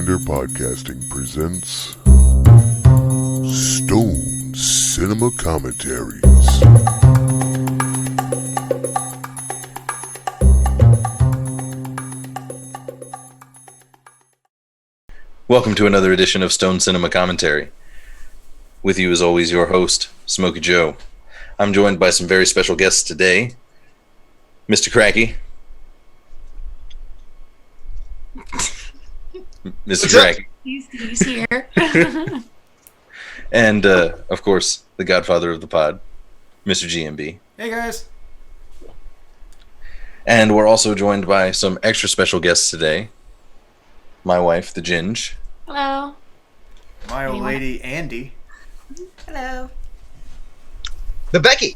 Slander Podcasting presents Stone Cinema Commentaries. Welcome to another edition of Stone Cinema Commentary. With you as always, your host, Smokey Joe. I'm joined by some very special guests today. Mr. Cracky. Mr. Cracky. He's here. And, of course, the godfather of the pod, Mr. GMB. Hey, guys. And we're also joined by some extra special guests today. My wife, the Ginge. Hello. My old lady, Andy. Hello. The Becky.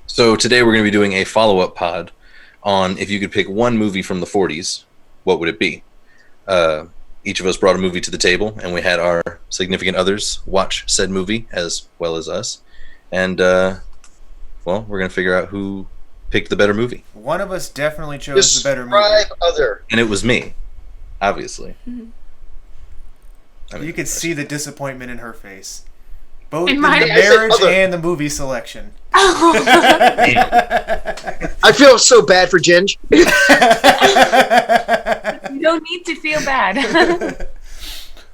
So today we're going to be doing a follow-up pod on if you could pick one movie from the 40s, what would it be? Each of us brought a movie to the table, and we had our significant others watch said movie as well as us. And, well, we're going to figure out who picked the better movie. One of us definitely chose the better movie. Describe other. And it was me, obviously. Mm-hmm. I mean, You could see the disappointment in her face. Both In in my- the I said marriage other. and the movie selection. I feel so bad for Ginge. You don't need to feel bad.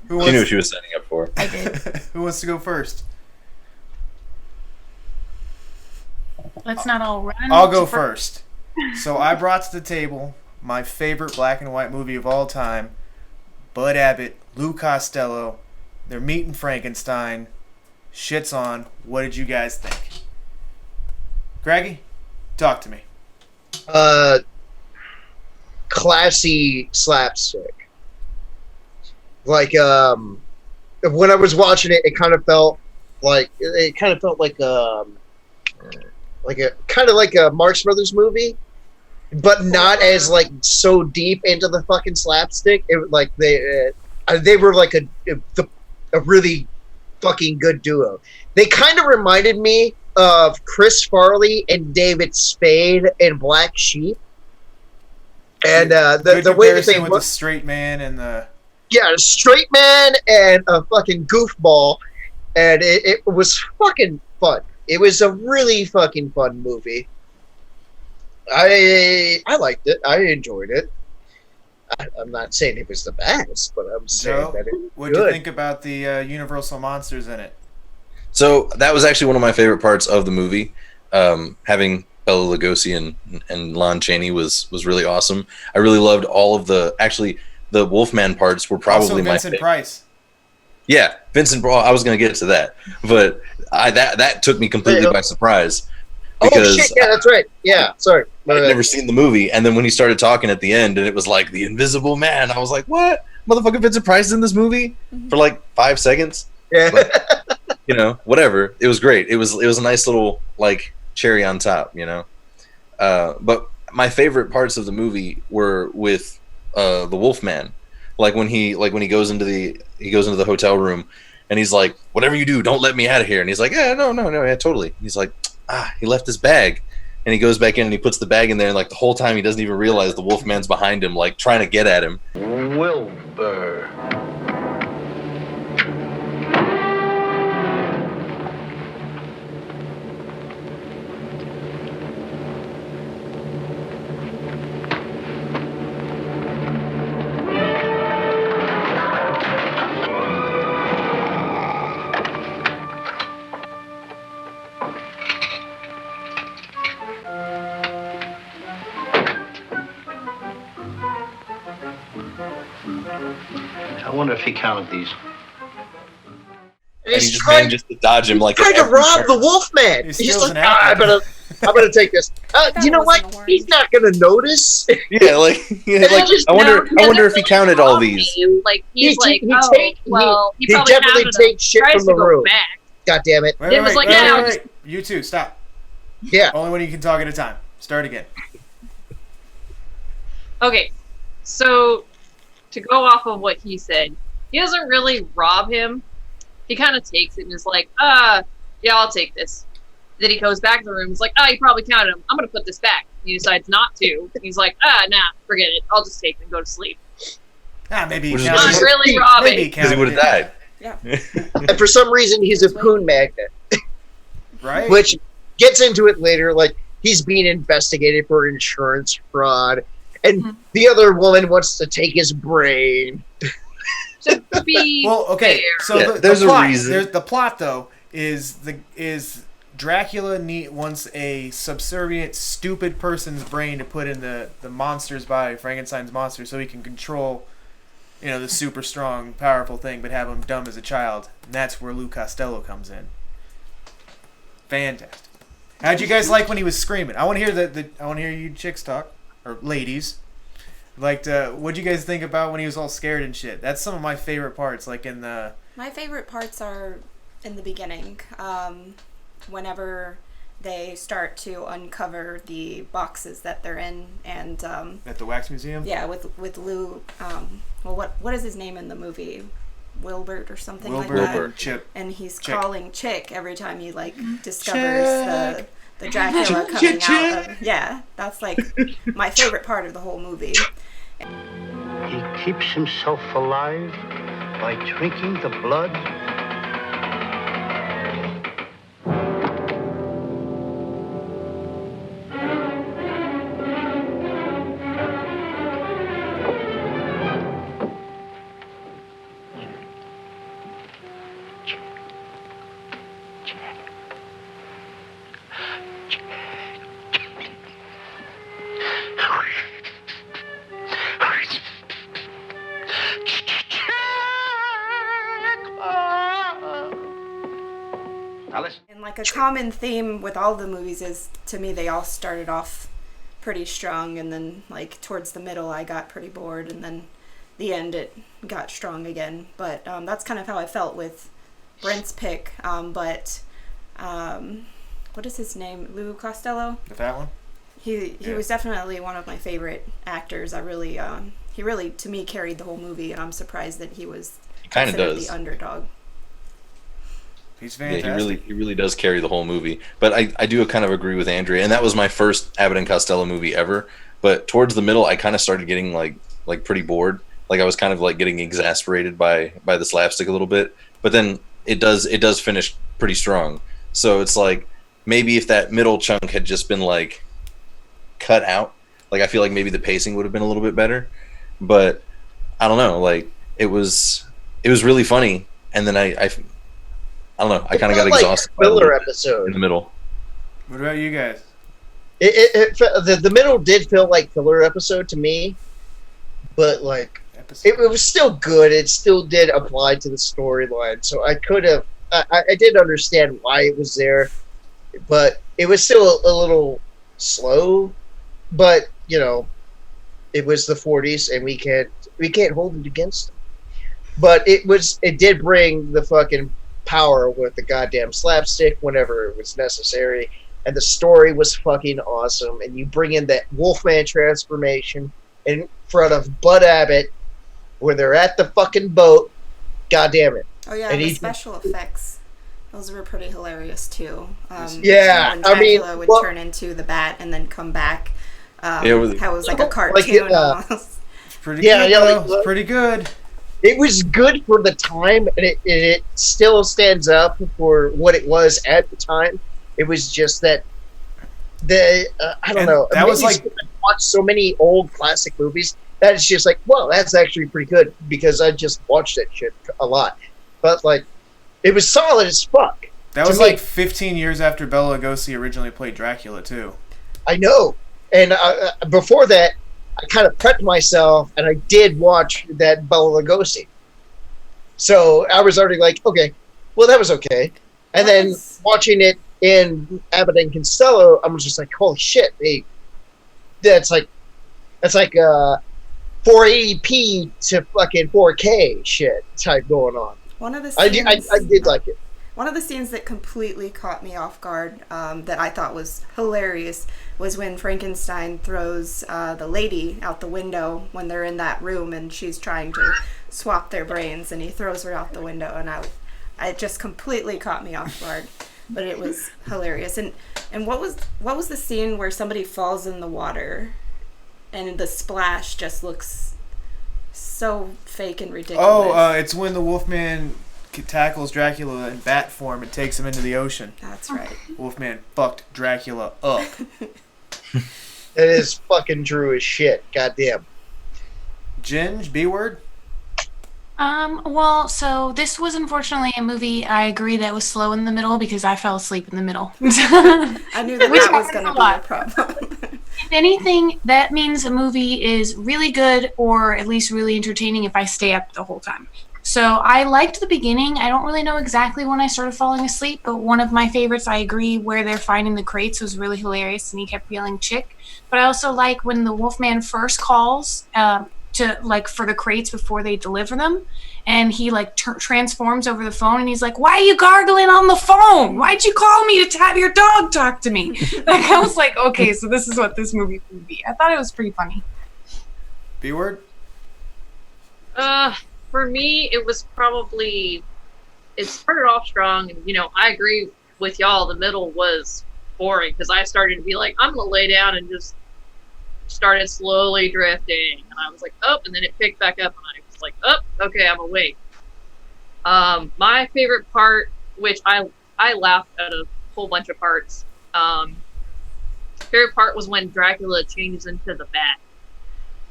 Who she knew what wants, she was signing up for. I did. who wants to go first? Let's not all run. I'll go to first. So I brought to the table my favorite black and white movie of all time, Bud Abbott, Lou Costello. They're meeting Frankenstein. Shit's on. What did you guys think? Greggy, talk to me. Classy slapstick. Like, when I was watching it, it kind of felt like a Marx Brothers movie, but not as like so deep into the fucking slapstick. It like they were like a really fucking good duo. They kind of reminded me of Chris Farley and David Spade in Black Sheep. And the way that they with look, the straight man and the a straight man and a fucking goofball, and it was fucking fun. It was a really fucking fun movie. I liked it. I enjoyed it. I'm not saying it was the best, but I'm saying Joe, that it was what'd you good. think about the Universal monsters in it? So that was actually one of my favorite parts of the movie. Having Bela Lugosi and Lon Chaney was really awesome. I really loved all of the Wolfman parts were probably Also my Vincent favorite. Price. Yeah, Vincent. I was going to get to that, but that took me completely by surprise because Oh shit! Yeah, that's right. Yeah, sorry. I'd never seen the movie, and then when he started talking at the end, and it was like the Invisible Man, I was like, "What? Motherfucking Vincent Price is in this movie for like 5 seconds?" Yeah. But, whatever. It was great. It was a nice little like cherry on top, But my favorite parts of the movie were with the Wolfman, like when he goes into the hotel room, and he's like, "Whatever you do, don't let me out of here." And he's like, "Yeah, no, yeah, totally." He's like, he left his bag. And he goes back in and he puts the bag in there, and like the whole time he doesn't even realize the Wolfman's behind him, like trying to get at him. Wilbur. I wonder if he counted these. And he just manages to dodge him like trying to rob the Wolfman. He He's steals just an like, apple. I'm gonna take this. You know what? He's not gonna notice. Yeah, like I wonder if he counted all these. Like He probably definitely counted them. takes shit Tries from the to go room. back. God damn it! Wait, It was like, yeah, wait. You two, stop. Yeah. Only when you can talk at a time. Start again. Okay, so to go off of what he said, he doesn't really rob him. He kind of takes it and is like, yeah, I'll take this. Then he goes back to the room. He's like, you probably counted him. I'm going to put this back. He decides not to. He's like, nah, forget it. I'll just take it and go to sleep. Maybe Which is Not Maybe- really robbing. maybe Because he would have counted died. Yeah. And for some reason, he's a poon magnet, it, right? which gets into it later. Like, he's being investigated for insurance fraud, and the other woman wants to take his brain. To be Well, okay. fair. So Yeah, the there's a plot, reason. The plot, though, is Dracula wants a subservient, stupid person's brain to put in the monster's body, Frankenstein's monster, so he can control, the super strong, powerful thing, but have him dumb as a child. And that's where Lou Costello comes in. Fantastic. How'd you guys like when he was screaming? I want to hear I want to hear you chicks talk, or ladies. What'd you guys think about when he was all scared and shit? That's some of my favorite parts. Like in the My favorite parts are in the beginning. Whenever they start to uncover the boxes that they're in, and at the wax museum. yeah, with Lou. What is his name in the movie? Wilbert or something like that. Wilbur. Chip. And he's Chick. calling Chick every time he discovers the Dracula Chick, coming Chick, out of. Yeah, that's like my favorite part of the whole movie. He keeps himself alive by drinking the blood. And like a common theme with all the movies is, to me, they all started off pretty strong, and then like towards the middle I got pretty bored, and then the end it got strong again. But that's kind of how I felt with Brent's pick. What is his name? Lou Costello? The fat one? He was definitely one of my favorite actors. He really to me carried the whole movie, and I'm surprised that he was Kind of considered does. the underdog. He's Yeah, fantastic. he really does carry the whole movie. But I do kind of agree with Andrea, and that was my first Abbott and Costello movie ever. But towards the middle, I kind of started getting like pretty bored. Like I was kind of like getting exasperated by the slapstick a little bit. But then it does finish pretty strong. So it's like maybe if that middle chunk had just been like cut out, like I feel like maybe the pacing would have been a little bit better. But I don't know. Like it was really funny, and then I don't know. I kind of got exhausted by Filler it episode. in the middle. What about you guys? The middle did feel like filler episode to me, but like it was still good. It still did apply to the storyline, so I could have. I did understand why it was there, but it was still a little slow. But it was the 40s, and we can't hold it against them. But it did bring the fucking power with the goddamn slapstick whenever it was necessary, and the story was fucking awesome. And you bring in that Wolfman transformation in front of Bud Abbott when they're at the fucking boat. God damn it! Oh yeah, And the he- special effects. Those were pretty hilarious too. Yeah, when I mean, Dracula would well- turn into the bat and then come back. Yeah, it was- how it was like a Like, cartoon almost. It's pretty Yeah, good, yeah, though. like- It's pretty good. It was good for the time, and it still stands up for what it was at the time. It was just that I don't And know. that was Maybe like- I watched so many old classic movies that it's just like, well, that's actually pretty good because I just watched that shit a lot. But like, it was solid as fuck. That to was me. like 15 years after Bela Lugosi originally played Dracula, too. I know. And before that, I kind of prepped myself, and I did watch that Bela Lugosi. So I was already like, okay, well, that was okay. And then Yes. watching it in Abbott and Costello, I was just like, holy shit, that's like 480p to fucking 4K shit type going on. One of the I scenes, did like it. One of the scenes that completely caught me off guard, that I thought was hilarious, was when Frankenstein throws the lady out the window when they're in that room and she's trying to swap their brains, and he throws her out the window, and it just completely caught me off guard. but it was hilarious. And what was the scene where somebody falls in the water, and the splash just looks so fake and ridiculous? Oh, it's when the Wolfman tackles Dracula in bat form and takes him into the ocean. That's right. Wolfman fucked Dracula up. It is fucking true as shit. Goddamn. Ginge, B-word? Well, so this was unfortunately a movie, I agree, that was slow in the middle because I fell asleep in the middle. I knew that was going to be a problem. If anything, that means a movie is really good or at least really entertaining if I stay up the whole time. So I liked the beginning. I don't really know exactly when I started falling asleep, but one of my favorites, I agree, where they're finding the crates was really hilarious and he kept yelling chick. But I also like when the Wolfman first calls to like for the crates before they deliver them, and he like transforms over the phone and he's like, why are you gargling on the phone? Why'd you call me to have your dog talk to me? Like, I was like, okay, so this is what this movie would be. I thought it was pretty funny. B-word? For me, it was probably, it started off strong, and, you know, I agree with y'all, the middle was boring, because I started to be like, I'm going to lay down, and just started slowly drifting, and I was like, oh, and then it picked back up, and I was like, oh, okay, I'm awake. My favorite part, which I laughed at a whole bunch of parts, favorite part was when Dracula changes into the bat.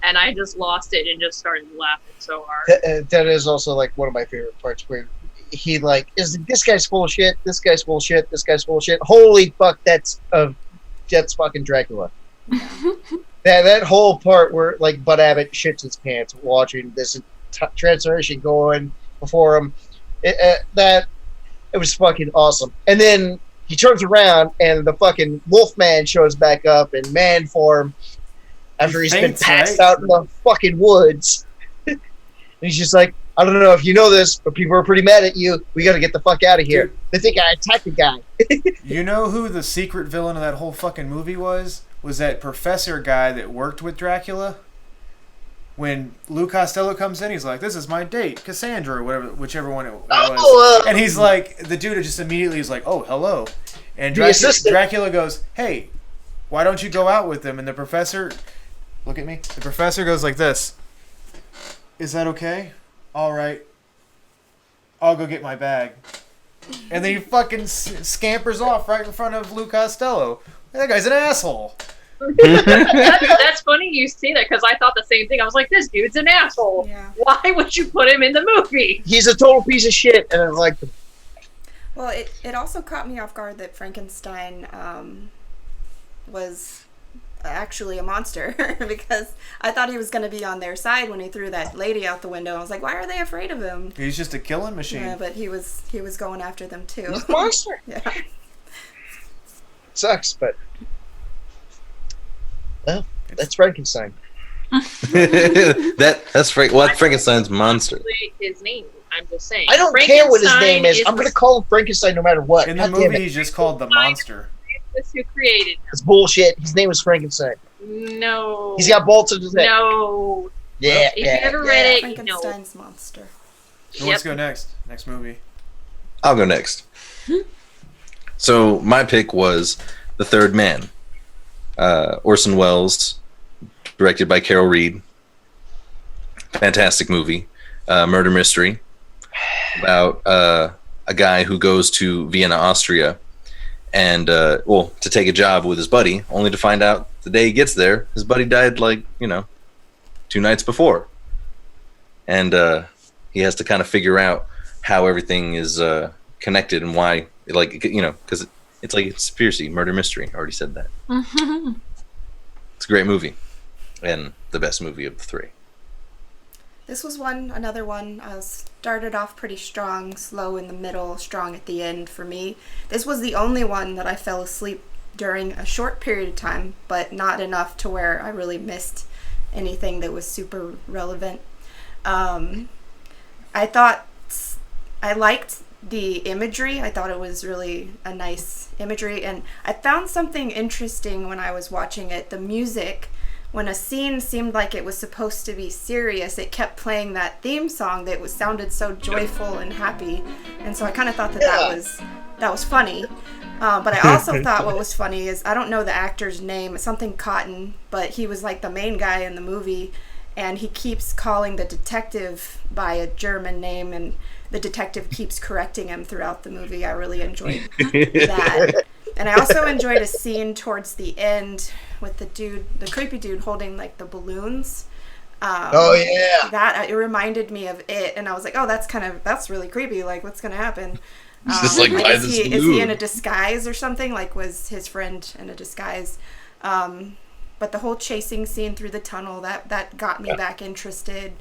And I just lost it and just started laughing so hard. That is also like one of my favorite parts where he like is this guy's full of shit. This guy's full of shit. This guy's full of shit. Holy fuck, that's fucking Dracula. that whole part where like Bud Abbott shits his pants watching this transformation going before him. It was fucking awesome. And then he turns around and the fucking Wolfman shows back up in man form. After he's been passed out in the fucking woods. And he's just like, I don't know if you know this, but people are pretty mad at you. We gotta get the fuck out of here. Dude, they think I attacked a guy. You know who the secret villain of that whole fucking movie was? Was that professor guy that worked with Dracula? When Lou Costello comes in, he's like, this is my date, Cassandra, or whatever, whichever one it was. And he's like, the dude just immediately is like, oh, hello. And Dracula goes, hey, why don't you go out with them? And the professor... Look at me. The professor goes like this. Is that okay? All right. I'll go get my bag. And then he fucking scampers off right in front of Lou Costello. That guy's an asshole. That's funny you say that, because I thought the same thing. I was like, this dude's an asshole. Yeah. Why would you put him in the movie? He's a total piece of shit, and I like him. Well, it also caught me off guard that Frankenstein was... actually a monster, because I thought he was going to be on their side when he threw that lady out the window. I was like, why are they afraid of him? He's just a killing machine. Yeah, but he was going after them too. He's a monster. Yeah. Sucks, but well, that's Frankenstein. that's Frankenstein's monster. His name. I'm just saying. I don't care what his name is. I'm going to call him Frankenstein no matter what. In the movie, he's just called the monster. Who created him. It's bullshit. His name was Frankenstein. No. He's got bolts in his neck. No. Yeah. If you ever read it, Frankenstein's monster. So let's go next. Next movie. I'll go next. So my pick was The Third Man. Orson Welles, directed by Carol Reed. Fantastic movie. Murder mystery. About a guy who goes to Vienna, Austria. And, to take a job with his buddy, only to find out the day he gets there, his buddy died, 2 nights before. And he has to kind of figure out how everything is connected and why, because it's like a conspiracy, murder mystery. I already said that. It's a great movie. And the best movie of the three. This was another one. Started off pretty strong, slow in the middle, strong at the end for me. This was the only one that I fell asleep during a short period of time, but not enough to where I really missed anything that was super relevant. I liked the imagery. I thought it was really a nice imagery, and I found something interesting when I was watching it. The music. When a scene seemed like it was supposed to be serious, it kept playing that theme song that sounded so joyful and happy. And so I kind of thought that was that was funny. But I also thought what was funny is, I don't know the actor's name, it's something Cotton, but he was like the main guy in the movie, and he keeps calling the detective by a German name, and the detective keeps correcting him throughout the movie. I really enjoyed that. And I also enjoyed a scene towards the end with the creepy dude holding like the balloons. Oh yeah, that it reminded me of It, and I was like, oh, that's really creepy. Like, what's gonna happen? Just like, is he in a disguise or something? Like, was his friend in a disguise? But the whole chasing scene through the tunnel, that got me back interested.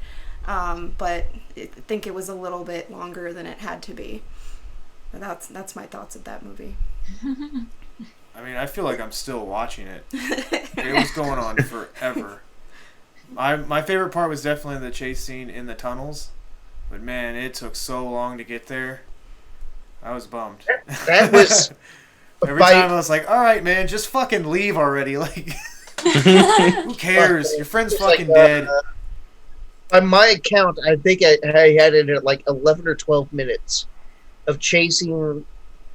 But I think it was a little bit longer than it had to be. But that's my thoughts of that movie. I mean, I feel like I'm still watching it. It was going on forever. My favorite part was definitely the chase scene in the tunnels. But man, it took so long to get there. I was bummed. that was every time I was like, all right, man, just fucking leave already. Like, who cares? Your friend's fucking dead. By my account, I think I had it at like 11 or 12 minutes of chasing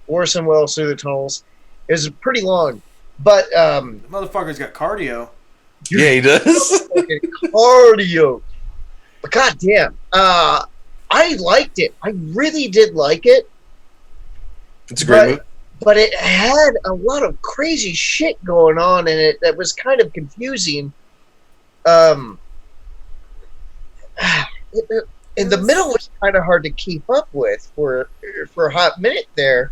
Orson Welles through the tunnels. It was pretty long, but the motherfucker's got cardio. Yeah, he does. Cardio. But goddamn, I liked it. I really did like it. It's a great movie. But it had a lot of crazy shit going on in it that was kind of confusing. In the middle was kind of hard to keep up with for a hot minute there.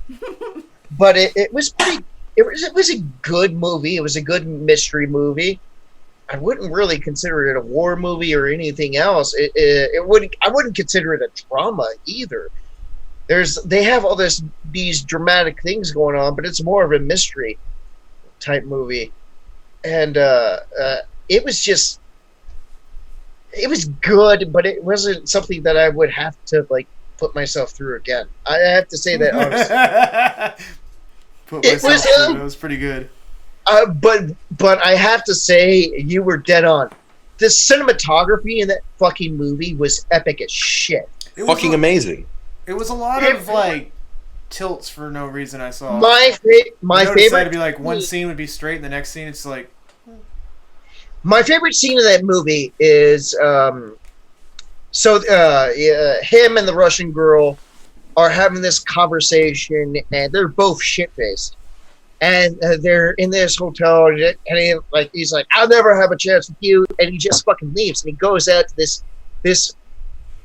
But it was pretty. It was a good movie. It was a good mystery movie. I wouldn't really consider it a war movie or anything else. I wouldn't consider it a drama either. They have all these dramatic things going on, but it's more of a mystery type movie. And it was good, but it wasn't something that I would have to like put myself through again. I have to say that honestly. It was pretty good. But I have to say, you were dead on. The cinematography in that fucking movie was epic as shit. Fucking amazing. It was a lot of like tilts for no reason. I saw my favorite to be like one scene would be straight, and the next scene it's like. My favorite scene of that movie is him and the Russian girl are having this conversation, and they're both shit-faced. And they're in this hotel, and he's like, I'll never have a chance with you, and he just fucking leaves, and he goes out to this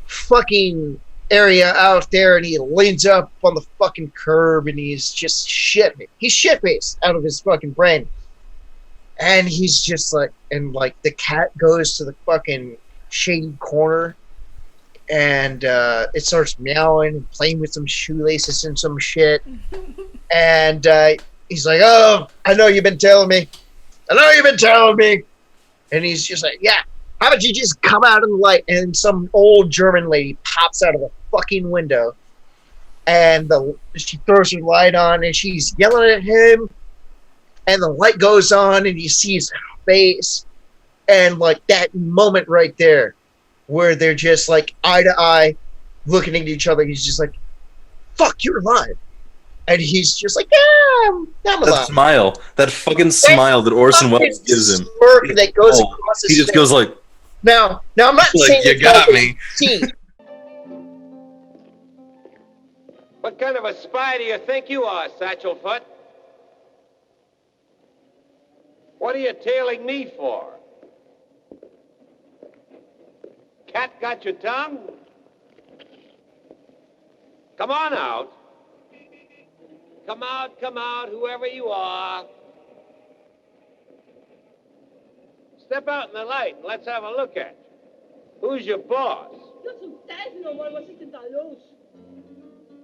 fucking area out there, and he leans up on the fucking curb, and he's just he's shit-faced out of his fucking brain. And he's just like, and like the cat goes to the fucking shady corner, and it starts meowing and playing with some shoelaces and some shit. And he's like, oh, I know you've been telling me. And he's just like, yeah, how about you just come out in the light? And some old German lady pops out of the fucking window, and she throws her light on, and she's yelling at him. And the light goes on, and you see his face, and like that moment right there, where they're just like eye to eye, looking at each other. He's just like, "Fuck, you're alive," and he's just like, "Yeah, I'm alive." That smile, that fucking smile that Orson Welles gives him, smirk that goes across his he just face. goes like, Now I'm not like, saying you got me. What kind of a spy do you think you are, Satchelfoot? What are you tailing me for? Cat got your tongue? Come on out. Come out, whoever you are. Step out in the light and let's have a look at you. Who's your boss? Ja, zum Teufel nochmal, was ist denn da los?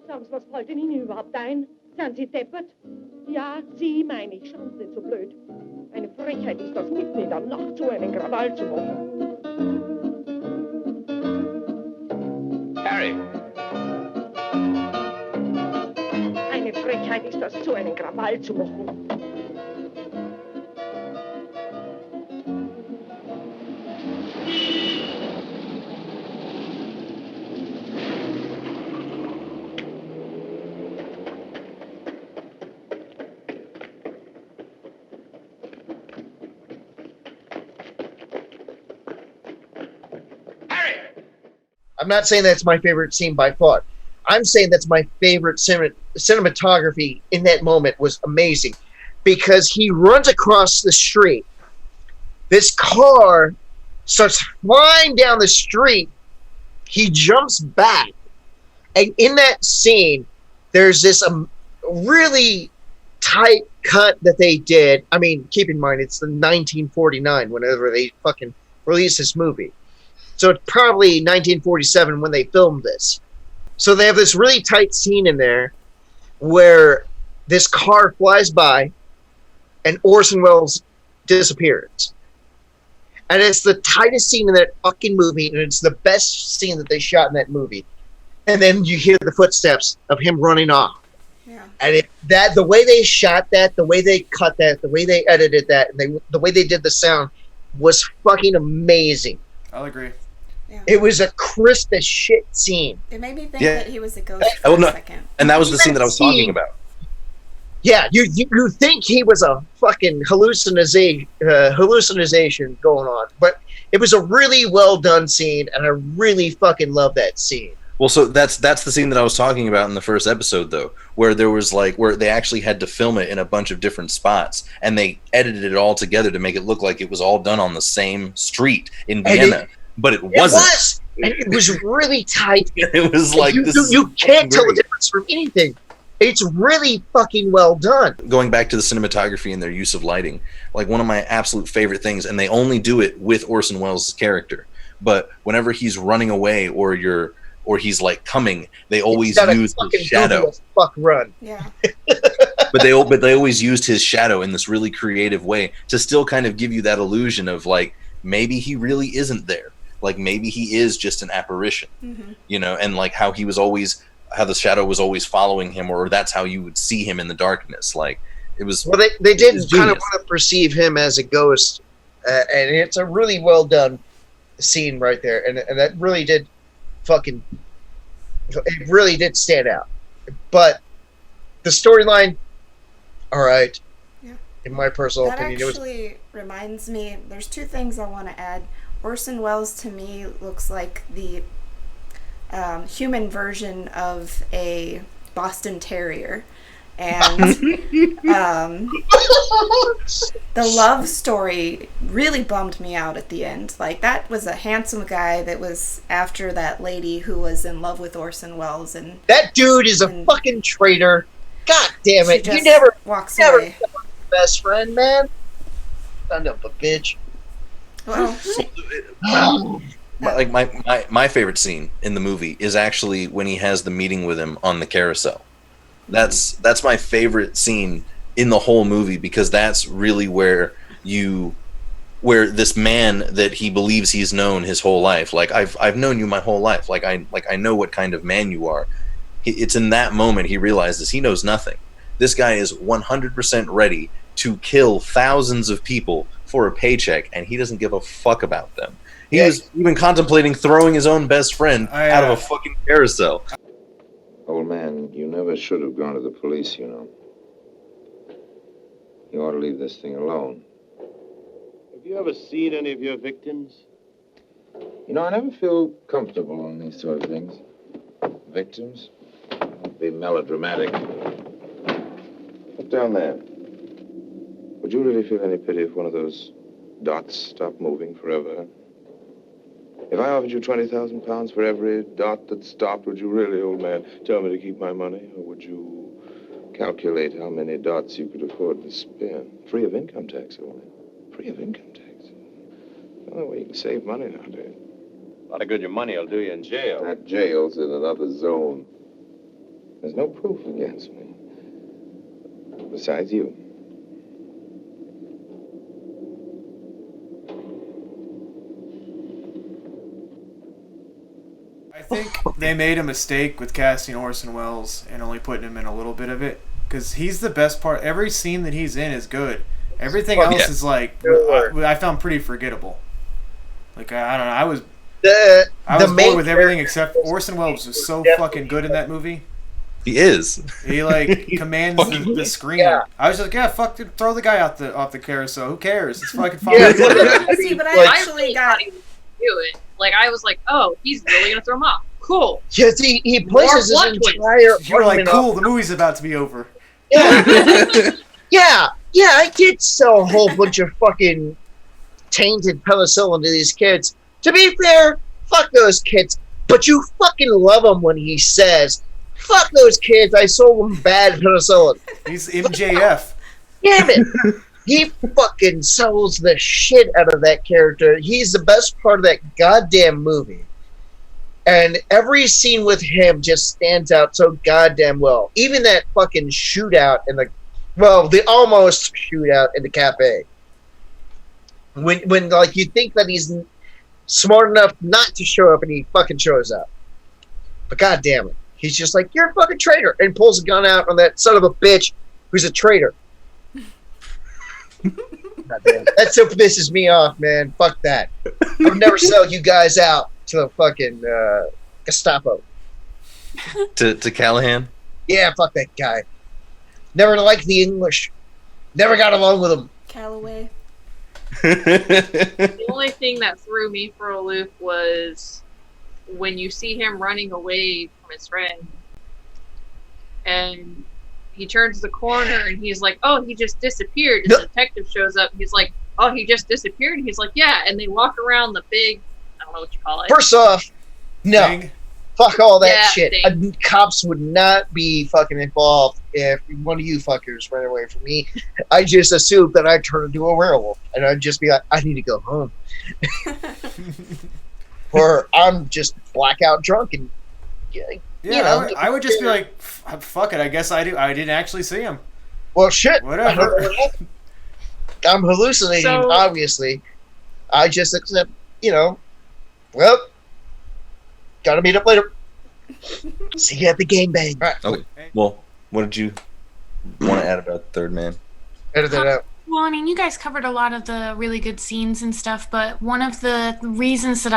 Sagen Sie, was fällt denn Ihnen überhaupt ein? Sind Sie deppert? Ja, Sie meine ich, schauen Sie nicht so blöd. Eine Frechheit ist das, mitten in der Nacht so einen Krawall zu machen. Harry. Eine Frechheit ist das, so einen Krawall zu machen. I'm not saying that's my favorite scene by far. I'm saying that's my favorite cinematography in that moment was amazing because he runs across the street. This car starts flying down the street. He jumps back. And in that scene, there's this really tight cut that they did. I mean, keep in mind, it's the 1949 whenever they fucking released this movie. So it's probably 1947 when they filmed this. So they have this really tight scene in there where this car flies by and Orson Welles disappears. And it's the tightest scene in that fucking movie, and it's the best scene that they shot in that movie. And then you hear the footsteps of him running off. Yeah. And the way they shot that, the way they cut that, the way they edited that, and the way they did the sound was fucking amazing. I'll agree. Yeah. It was a crisp as shit scene. It made me think that he was a ghost for Oh, a no. second. And that was the scene that I was talking about. Yeah, you think he was a fucking hallucination going on, but it was a really well done scene, and I really fucking love that scene. Well, so that's the scene that I was talking about in the first episode, though, where there was where they actually had to film it in a bunch of different spots, and they edited it all together to make it look like it was all done on the same street in Vienna, but it wasn't. It was really tight. It was like you can't tell the difference from anything. It's really fucking well done. Going back to the cinematography and their use of lighting, like one of my absolute favorite things, and they only do it with Orson Welles' character, but whenever he's running away or he's like coming, they always use his shadow. Fuck run. Yeah. but they always used his shadow in this really creative way to still kind of give you that illusion of like maybe he really isn't there, like maybe he is just an apparition, you know, and like how the shadow was always following him, or that's how you would see him in the darkness. Like it was. Well, they did kind of want to perceive him as a ghost, and it's a really well done scene right there, and that really did it really did stand out. But the storyline, all right, in my personal opinion, That actually reminds me. There's two things I want to add. Orson Welles to me looks like the human version of a Boston Terrier, and the love story really bummed me out at the end. Like, that was a handsome guy that was after that lady who was in love with Orson Welles, and that dude is a fucking traitor. God damn it! You never away. Best friend, man. Son of a bitch. Well. Like my favorite scene in the movie is actually when he has the meeting with him on the carousel. That's my favorite scene in the whole movie, because that's really where this man that he believes he's known his whole life, like I've known you my whole life, like I know what kind of man you are. It's in that moment he realizes he knows nothing. This guy is 100% ready to kill thousands of people for a paycheck, and he doesn't give a fuck about them. He was even contemplating throwing his own best friend out of a fucking carousel. Old man, you never should have gone to the police, you know. You ought to leave this thing alone. Have you ever seen any of your victims? You know, I never feel comfortable on these sort of things. Victims? Don't be melodramatic. Look down there. Would you really feel any pity if one of those dots stopped moving forever? If I offered you 20,000 pounds for every dot that stopped, would you really, old man, tell me to keep my money? Or would you calculate how many dots you could afford to spend? Free of income tax, old man. Free of income tax. The only way you can save money nowadays. A lot of good your money will do you in jail. That jail's in another zone. There's no proof against me. Besides you. I think they made a mistake with casting Orson Welles and only putting him in a little bit of it, because he's the best part. Every scene that he's in is good. Everything else is like I found pretty forgettable. Like I don't know, I was bored with everything except Orson Welles was so fucking good in that movie. He is. He like commands the screen. Yeah. I was just like, fuck, dude, throw the guy off the carousel. Who cares? It's fucking fun. See, but I actually got do it. Like, I was like, oh, he's really gonna throw him off. Cool. Yes, he places his entire. You're like, armament cool, up. the movie's about to be over. Yeah, I did sell a whole bunch of fucking tainted penicillin to these kids. To be fair, fuck those kids. But you fucking love him when he says, fuck those kids, I sold them bad penicillin. He's MJF. Damn it. He fucking sells the shit out of that character. He's the best part of that goddamn movie. And every scene with him just stands out so goddamn well. Even that fucking shootout in the almost shootout in the cafe. When like you think that he's smart enough not to show up and he fucking shows up. But goddamn it. He's just like, you're a fucking traitor, and pulls a gun out on that son of a bitch who's a traitor. Goddamn. That so pisses me off, man. Fuck that. I would never sell you guys out to the fucking Gestapo. to Callahan? Yeah, fuck that guy. Never liked the English. Never got along with him. Callaway. The only thing that threw me for a loop was when you see him running away from his friend, and he turns the corner and he's like, oh, he just disappeared. And the detective shows up and he's like, oh, he just disappeared? And he's like, yeah. And they walk around the big, I don't know what you call it. First off, no. Thing. Fuck all that Yeah, shit. Cops would not be fucking involved if one of you fuckers ran away from me. I just assumed that I'd turn into a werewolf. And I'd just be like, I need to go home. Or I'm just blackout drunk and... Yeah, I would just be like, fuck it, I guess I didn't actually see him. Well, shit. Whatever. I'm hallucinating, obviously. I just accept, well, gotta meet up later. See you at the game bang. All right. Okay. Well, what did you want to add about the third man? Edit that out. Well, I mean, you guys covered a lot of the really good scenes and stuff, but one of the reasons that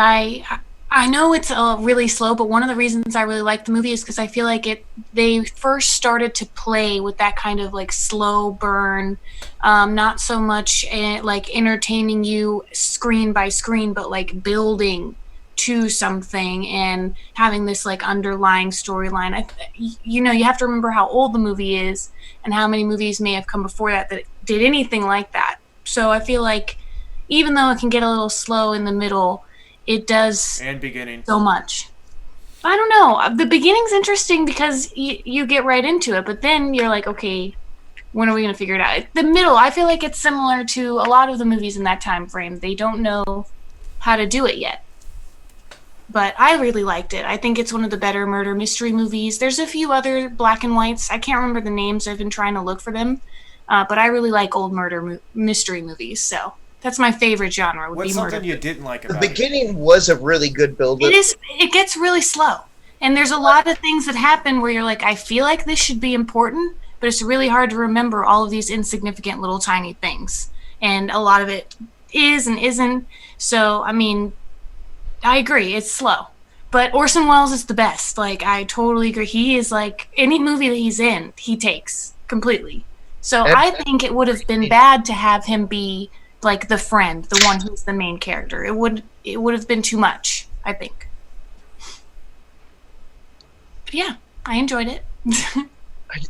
I know it's really slow, but one of the reasons I really like the movie is because I feel like they first started to play with that kind of like slow burn, not so much like entertaining you screen by screen, but like building to something and having this like underlying storyline. You have to remember how old the movie is and how many movies may have come before that did anything like that. So I feel like even though it can get a little slow in the middle, it does and beginning so much. I don't know. The beginning's interesting because you get right into it, but then you're like, okay, when are we going to figure it out? The middle, I feel like it's similar to a lot of the movies in that time frame. They don't know how to do it yet. But I really liked it. I think it's one of the better murder mystery movies. There's a few other black and whites. I can't remember the names. I've been trying to look for them. But I really like old murder mystery movies, so that's my favorite genre. What's something you didn't like about it? The beginning was a really good build-up. It gets really slow. And there's a lot of things that happen where you're like, I feel like this should be important, but it's really hard to remember all of these insignificant little tiny things. And a lot of it is and isn't. So, I mean, I agree. It's slow. But Orson Welles is the best. Like, I totally agree. He is like, any movie that he's in, he takes completely. So I think it would have been bad to have him be like the friend, the one who's the main character. It would have been too much, I think. But yeah, I enjoyed it.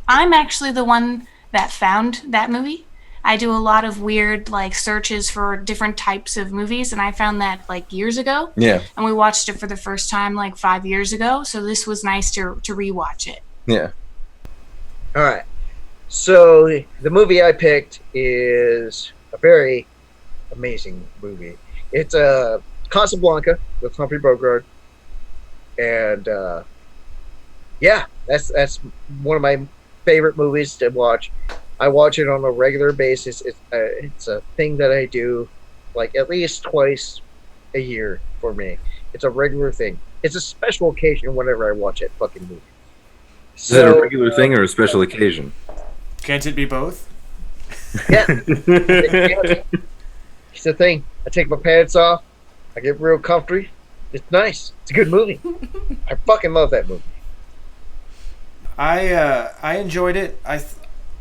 I'm actually the one that found that movie. I do a lot of weird like searches for different types of movies, and I found that like years ago. Yeah. And we watched it for the first time like 5 years ago, so this was nice to rewatch it. Yeah. All right. So the movie I picked is a very amazing movie. It's Casablanca with Humphrey Bogart, and yeah, that's one of my favorite movies to watch. I watch it on a regular basis. It's a thing that I do like at least twice a year for me. It's a regular thing. It's a special occasion whenever I watch that fucking movie. Is that a regular thing or a special occasion? Can't it be both? Yeah. It's the thing. I take my pants off. I get real comfy. It's nice. It's a good movie. I fucking love that movie. I enjoyed it.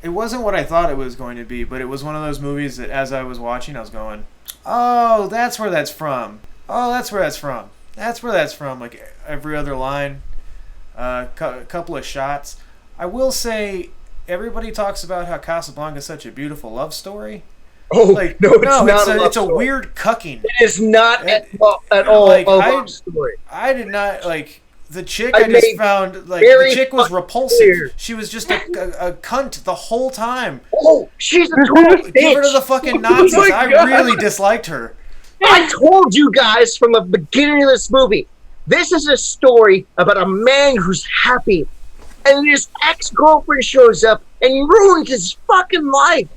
It wasn't what I thought it was going to be, but it was one of those movies that as I was watching, I was going, oh, that's where that's from. Oh, that's where that's from. That's where that's from. Like every other line, a couple of shots. I will say, everybody talks about how Casablanca is such a beautiful love story. Oh, Like, no, it's not a love it's a story. weird cucking. It is not at all Like, a love story. I did not like the chick. I I just made found like very the chick was fucking repulsive. clear. She was just a cunt the whole time. Oh, she's a total bitch. Give her to the fucking Nazis. Oh my I God. really disliked her. I told you guys from the beginning of this movie, this is a story about a man who's happy, and his ex-girlfriend shows up and ruins his fucking life.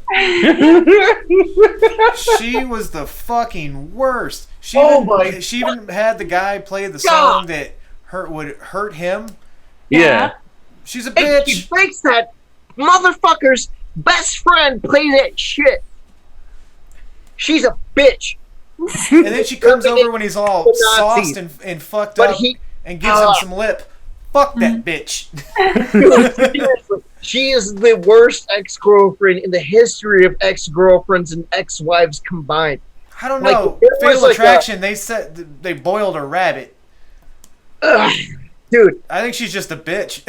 She was the fucking worst. She even had the guy play the song that would hurt him. Yeah. She's a And bitch. she thinks that motherfucker's best friend play that shit. She's a bitch. And then she comes over when he's all The sauced Nazis. and fucked But up he- and gives him some lip. Fuck that bitch. Seriously, she is the worst ex-girlfriend in the history of ex-girlfriends and ex-wives combined. I don't Like, know. there was Fatal like Attraction, they said they boiled a rabbit. Dude, I think she's just a bitch.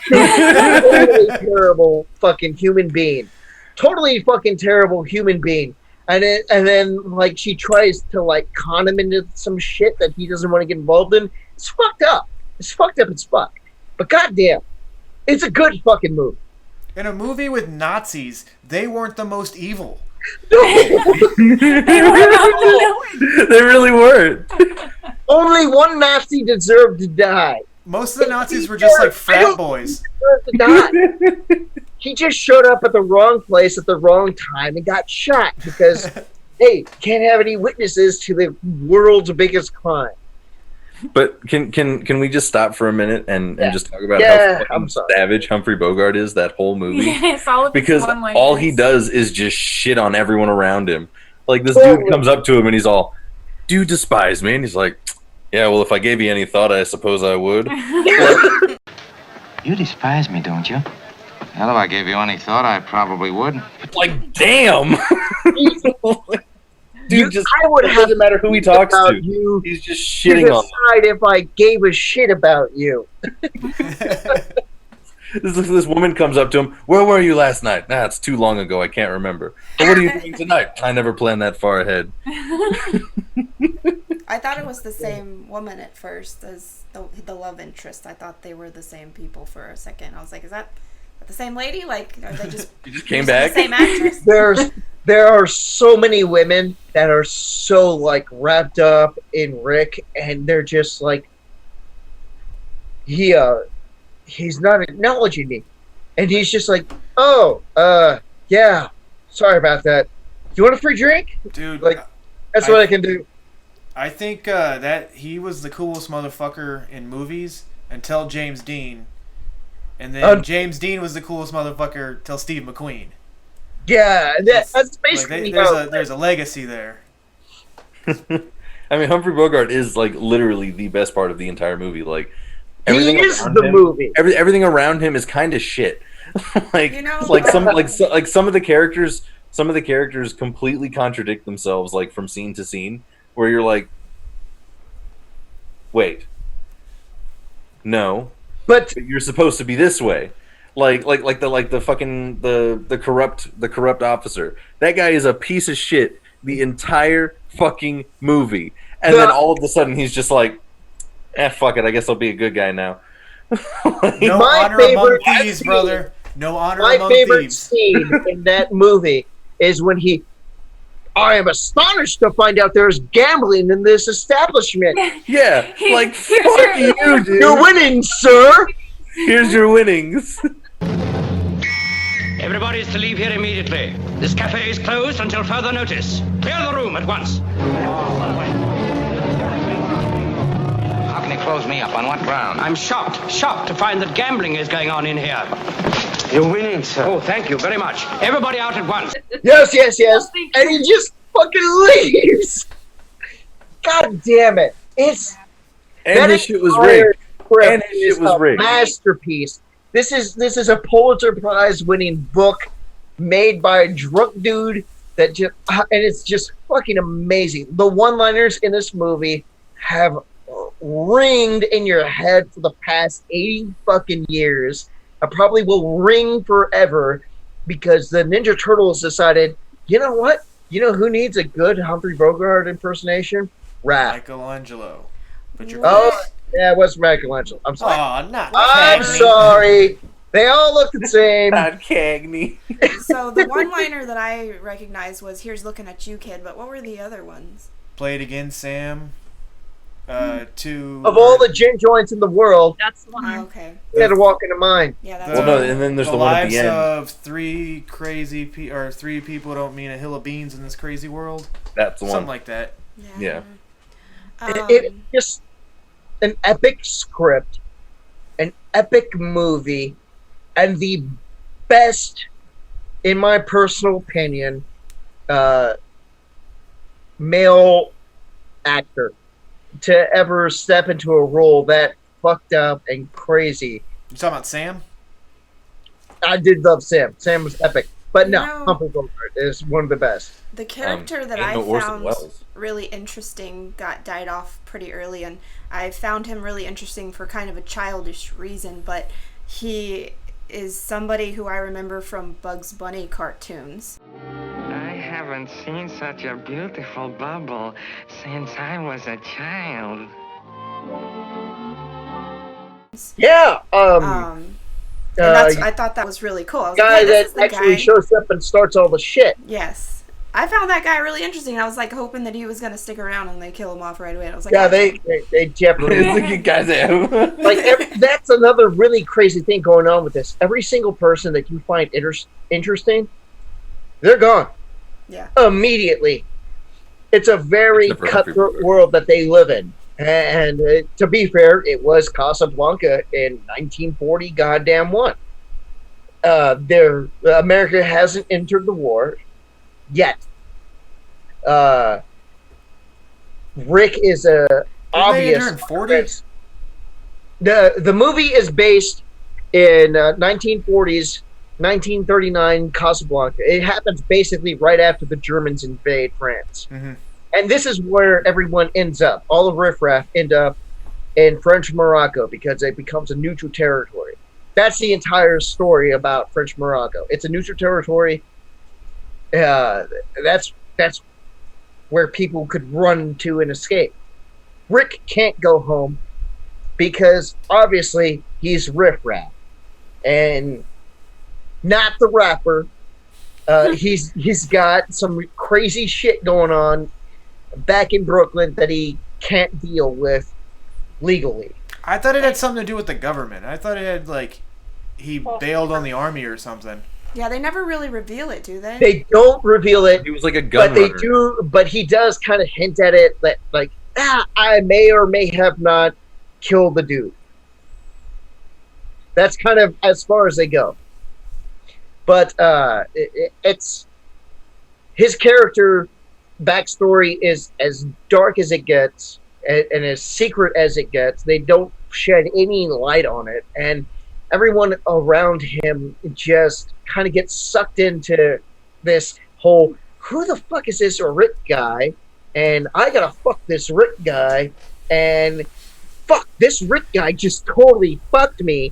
totally terrible fucking human being. Totally fucking terrible human being. And then like she tries to like con him into some shit that he doesn't want to get involved in. It's fucked up. It's fucked up as fuck. But goddamn, it's a good fucking movie. In a movie with Nazis, they weren't the most evil. They really weren't. Only one Nazi deserved to die. Most of the Nazis were just like frat boys. Deserved to die. He just showed up at the wrong place at the wrong time and got shot because, hey, can't have any witnesses to the world's biggest crime. But can we just stop for a minute and just talk about Yeah, how I'm fucking sorry. savage Humphrey Bogart is that whole movie? Yes, all of Because one like all this. he does is just shit on everyone around him. Like this Totally. dude comes up to him and he's all, "Do you despise me?" And he's like, "Yeah, well, if I gave you any thought, I suppose I would." You despise me, don't you? Hell, if I gave you any thought, I probably would. Like, damn. Dude, just I would it have doesn't matter who he talks about to. you He's just to shitting on decide if I gave a shit about you. this woman comes up to him. "Where were you last night?" "Nah, it's too long ago. I can't remember." "But what are you doing tonight?" "I never planned that far ahead." I thought it was the same woman at first as the love interest. I thought they were the same people for a second. I was like, is that the same lady? Like, are they just You just came using back. the same actress? There are so many women that are so like wrapped up in Rick, and they're just like, he's not acknowledging me, and he's just like, "Oh, yeah, sorry about that. Do you want a free drink?" Dude, Like, that's what I can do. I think that he was the coolest motherfucker in movies until James Dean. And then James Dean was the coolest motherfucker till Steve McQueen. Yeah, that's basically there's a legacy there. I mean, Humphrey Bogart is like literally the best part of the entire movie. Like He is around the him- movie. Everything around him is kind of shit. Like, You know, like some of the characters, completely contradict themselves, like from scene to scene, where you're like, wait, no, but you're supposed to be this way. Like the fucking the corrupt officer. That guy is a piece of shit the entire fucking movie, and then all of a sudden he's just like, fuck it, I guess I'll be a good guy now. No My honor among favorite thieves, scene- brother. No honor My among favorite thieves. scene in that movie is when I am astonished to find out there's gambling in this establishment. Yeah, like, fuck you, dude. You're winning, sir. Here's your winnings. Everybody is to leave here immediately. This cafe is closed until further notice. Clear the room at once. How can they close me up? On what ground? I'm shocked to find that gambling is going on in here. You're winning, sir. Oh, thank you very much. Everybody out at once. Yes. And he just fucking leaves. God damn it. And his shit was entire rigged. script And his shit is was a rigged. masterpiece. This is a Pulitzer Prize winning book made by a drunk dude that just and it's just fucking amazing. The one-liners in this movie have ringed in your head for the past 80 fucking years. I probably will ring forever because the Ninja Turtles decided, you know what? You know who needs a good Humphrey Bogart impersonation? Raph. Michelangelo. But you're yeah, it was Michelangelo. I'm sorry. Oh, not I'm Cagney. sorry. They all look the same. Not Cagney. So the one-liner that I recognized was "Here's looking at you, kid." But what were the other ones? Play it again, Sam. To of all the gin joints in the world, that's the one. Oh, okay. You had to walk into mine. Yeah, that's Well, no, and then there's the one at the end. Of three crazy three people don't mean a hill of beans in this crazy world. That's the one. Something like that. Yeah. It's just an epic script, an epic movie, and the best, in my personal opinion, male actor to ever step into a role that fucked up and crazy. You talking about Sam? I did love Sam. Sam was epic. But no, No. Humphrey Bogart is one of the best. The character that I found really interesting died off pretty early, and I found him really interesting for kind of a childish reason, but he is somebody who I remember from Bugs Bunny cartoons. I haven't seen such a beautiful bubble since I was a child. Yeah, and I thought that was really cool. I was guy like, hey, this is that the actually guy. shows up and starts all the shit. Yes. I found that guy really interesting. I was like hoping that he was going to stick around and they kill him off right away. And I was like, Yeah, oh. they definitely guys that's another really crazy thing going on with this. Every single person that you find interesting, they're gone. Yeah. Immediately. It's a very cutthroat world that they live in. And to be fair, it was Casablanca in 1940 goddamn one. America hasn't entered the war yet. Rick is a obvious. Didn't they enter in 40? The movie is based in 1940s, 1939 Casablanca. It happens basically right after the Germans invade France. Mm-hmm. And this is where everyone ends up. All the riffraff end up in French Morocco because it becomes a neutral territory. That's the entire story about French Morocco. It's a neutral territory. That's where people could run to and escape. Rick can't go home because obviously he's riffraff and not the rapper. He's got some crazy shit going on back in Brooklyn that he can't deal with legally. I thought it had something to do with the government. I thought it had he bailed on the army or something. Yeah, they never really reveal it, do they? They don't reveal it. He was like a gun but they runner. do. But he does kind of hint at it that I may or may have not killed the dude. That's kind of as far as they go. But it's his character backstory is as dark as it gets and as secret as it gets. They don't shed any light on it, and everyone around him just kind of gets sucked into this whole who the fuck is this Rick guy, and I gotta fuck this Rick guy, and fuck this Rick guy just totally fucked me.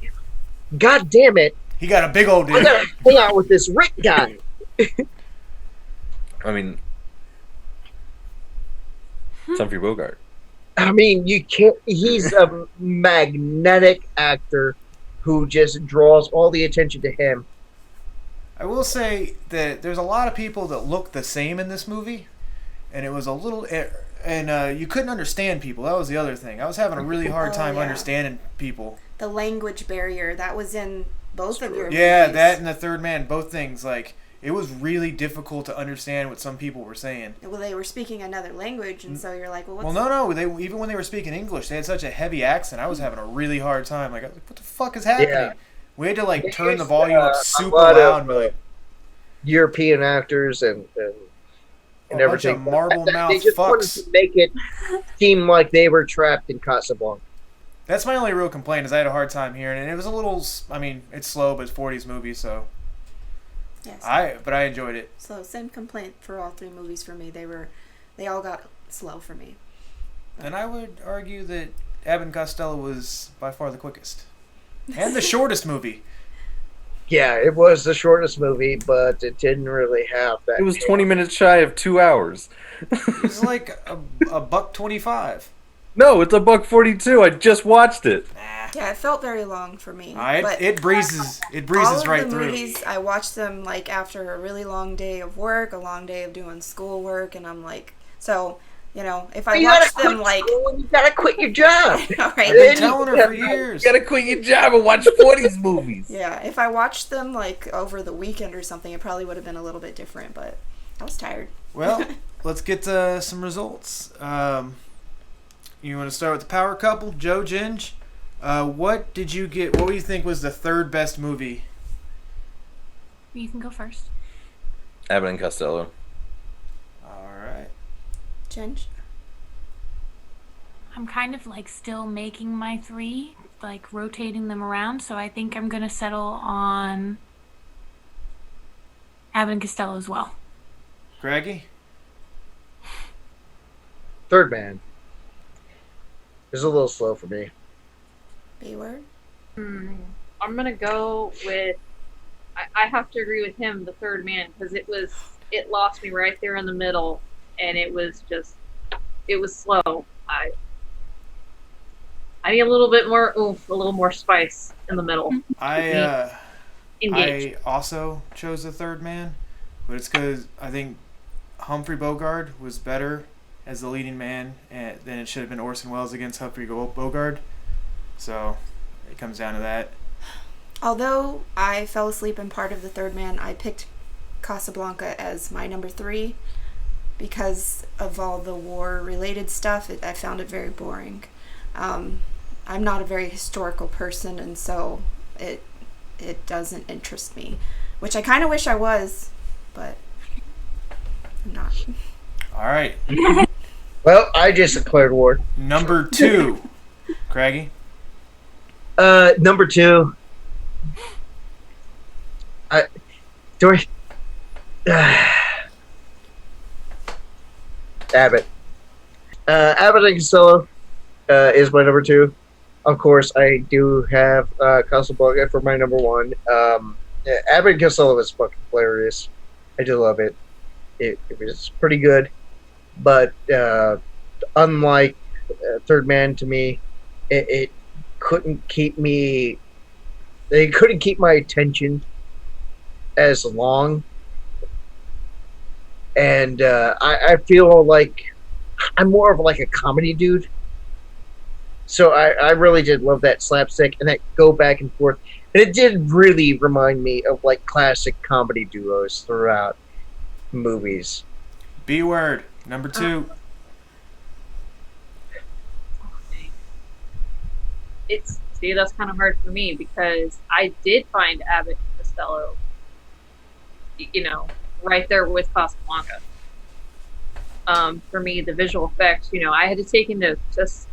God damn it. He got a big old dick. I gotta hang out with this Rick guy. I mean, it's Humphrey Bogart. I mean, you can't. He's a magnetic actor who just draws all the attention to him. I will say that there's a lot of people that look the same in this movie, and it was a little. And you couldn't understand people. That was the other thing. I was having a really hard time understanding people. The language barrier that was in both of your Yeah, movies. that and The Third Man, both things. It was really difficult to understand what some people were saying. Well, they were speaking another language, and so you're like, well, what's... Well, no. Even when they were speaking English, they had such a heavy accent. I was having a really hard time. What the fuck is happening? Yeah. We had to turn the volume up super a lot loud. of, And be European actors and everything. Bunch of marble mouth they just wanted fucks. to make it seem like they were trapped in Casablanca. That's my only real complaint is I had a hard time hearing it. And it was a little, it's slow, but it's 40s movie, so. Yes. But I enjoyed it. So same complaint for all three movies for me. They all got slow for me. And I would argue that Abbott and Costello was by far the quickest. And the shortest movie. Yeah, it was the shortest movie, but it didn't really have that. It was 20 minutes shy of 2 hours. It's like a $1.25. No, it's $1.42. I just watched it. Yeah, it felt very long for me. It breezes all of right the through. movies, I watched them like after a really long day of work, a long day of doing schoolwork, and I'm like, so, you know, if I watch them like... You gotta quit your job. All right. I've been telling her for years. You gotta quit your job and watch 40s movies. Yeah, if I watched them like over the weekend or something, it probably would have been a little bit different, but I was tired. Well, let's get some results. You want to start with the power couple, Joe, Ginge? What did you get? What do you think was the third best movie? You can go first. Abbott and Costello. All right. Ginge? I'm kind of like still making my three, like rotating them around, so I think I'm gonna settle on Abbott and Costello as well. Greggy? Third Man. It's a little slow for me. B-word? I'm gonna go with. I have to agree with him, The Third Man, because it lost me right there in the middle, and it was slow. I need a little bit more oomph, a little more spice in the middle. I Engaged. also chose The Third Man, but it's because I think Humphrey Bogart was better as the leading man than it should have been Orson Welles against Humphrey Bogart. So it comes down to that. Although I fell asleep in part of The Third Man, I picked Casablanca as my number 3 because of all the war-related stuff. I found it very boring. I'm not a very historical person, and so it doesn't interest me, which I kind of wish I was, but I'm not. All right. Well, I just declared war. Number 2, Craigie. Number 2. Abbott. Abbott and Costello is my number 2. Of course, I do have Casablanca for my number 1. Abbott and Costello is fucking hilarious. I do love it. It was pretty good, but unlike Third Man, to me, it couldn't keep me. They couldn't keep my attention as long, and I feel like I'm more of like a comedy dude. So I really did love that slapstick and that go back and forth, and it did really remind me of like classic comedy duos throughout movies. B-word, number 2. That's kind of hard for me because I did find Abbott and Costello, right there with Casablanca. For me, the visual effects, I had to take into just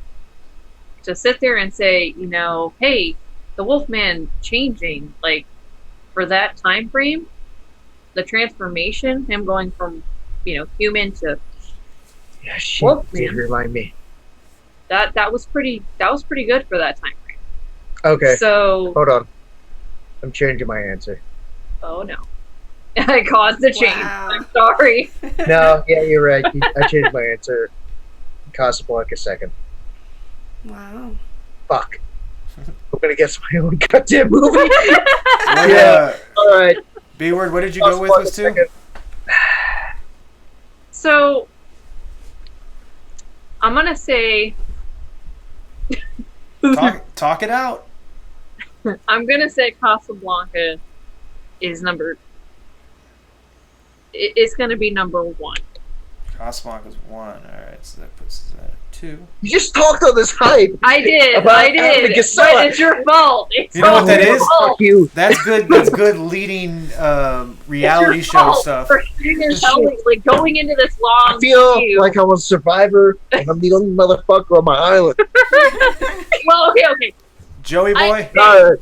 to sit there and say, hey, the Wolfman changing, like for that time frame, the transformation, him going from, human to Wolfman. Did remind me. That was pretty good for that time frame. Okay. So hold on. I'm changing my answer. Oh no. I caused the change. Wow. I'm sorry. No, yeah, you're right. I changed my answer. Casablanca second. Wow. Fuck. I'm gonna guess my own goddamn movie. Yeah. All right. B-word, what did you go with us to? So I'm gonna say. Talk it out. I'm gonna say Casablanca is number. It's gonna be number 1. Casablanca's 1. All right, so that puts us at 2. You just talked on this hype. I did. But it's your fault. You know what that is? Fuck you. That's good. That's good leading reality show stuff. For like going into this long. I feel like I'm a survivor and I'm the only motherfucker on my island. Well, okay. Joey boy. All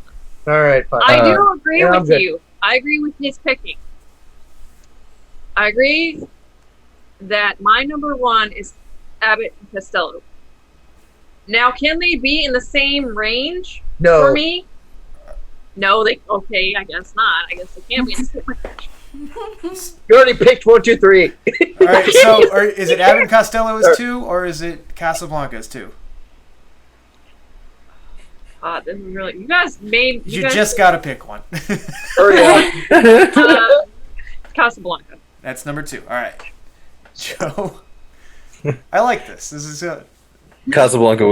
right, fine. I do agree I'm with good. you. I agree with his picking. I agree that my number one is Abbott and Costello. Now, can they be in the same range No. for me? No, okay, I guess not. I guess they can't be in the same range. You already picked 1, 2, 3. All right, so is it Abbott and Costello as 2, or is it Casablanca as 2? This is really... You guys made... You just got to pick one. Hurry up. Casablanca. That's number 2. All right. Joe. I like this. This is good. Casablanca